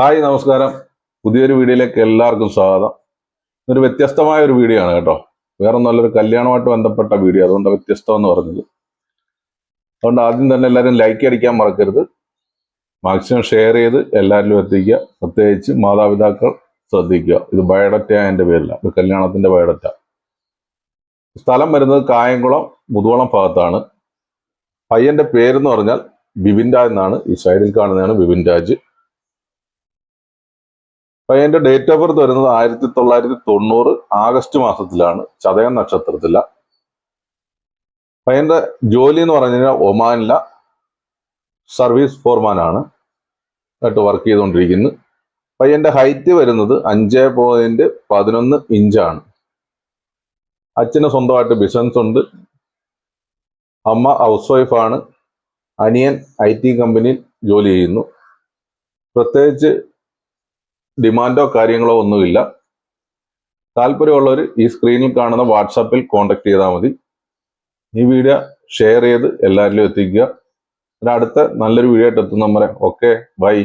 Hi നമസ്കാരം. പുതിയൊരു വീഡിയോയിലേക്ക് എല്ലാവർക്കും സ്വാഗതം. ഇതൊരു വ്യത്യസ്തമായ ഒരു വീഡിയോ ആണ് കേട്ടോ. വേറെ നല്ലൊരു കല്യാണമായിട്ട് ബന്ധപ്പെട്ട വീഡിയോ, അതുകൊണ്ട് വ്യത്യസ്തം എന്ന് പറഞ്ഞത്. അതുകൊണ്ട് ആദ്യം തന്നെ എല്ലാവരും ലൈക്ക് അടിക്കാൻ മറക്കരുത്. മാക്സിമം ഷെയർ ചെയ്ത് എല്ലാവരിലും എത്തിക്കുക. പ്രത്യേകിച്ച് മാതാപിതാക്കൾ ശ്രദ്ധിക്കുക. ഇത് ബയോഡറ്റ എൻ്റെ പേരില്ല, ഇത് കല്യാണത്തിന്റെ ബയോഡറ്റ. സ്ഥലം വരുന്നത് കായംകുളം മുതുകുളം ഭാഗത്താണ്. പയ്യന്റെ പേരെന്ന് പറഞ്ഞാൽ ബിബിൻ രാജ് എന്നാണ്. ഈ സൈഡിൽ കാണുന്നതാണ് ബിബിൻ രാജ്. പയ്യന്റെ ഡേറ്റ് ഓഫ് ബർത്ത് വരുന്നത് 1990 ആഗസ്റ്റ് മാസത്തിലാണ്, ചതയം നക്ഷത്രത്തില. പയ്യന്റെ ജോലി എന്ന് പറഞ്ഞു കഴിഞ്ഞാൽ ഒമാനില സർവീസ് ഫോർമാനാണ് ആയിട്ട് വർക്ക് ചെയ്തുകൊണ്ടിരിക്കുന്നത്. പയ്യന്റെ ഹൈറ്റ് വരുന്നത് 5.11 ഇഞ്ചാണ്. അച്ഛന് സ്വന്തമായിട്ട് ബിസിനസ് ഉണ്ട്. അമ്മ ഹൗസ് വൈഫാണ്. അനിയൻ IT കമ്പനിയിൽ ജോലി ചെയ്യുന്നു. പ്രത്യേകിച്ച് ഡിമാൻഡോ കാര്യങ്ങളോ ഒന്നുമില്ല. താല്പര്യമുള്ളവർ ഈ സ്ക്രീനിൽ കാണുന്ന വാട്സാപ്പിൽ കോൺടാക്ട് ചെയ്താൽ മതി. ഈ വീഡിയോ ഷെയർ ചെയ്ത് എല്ലാവരിലും എത്തിക്കുക. അടുത്ത നല്ലൊരു വീഡിയോ ആയിട്ട് എത്തുന്ന നമ്മളെ. Okay, by.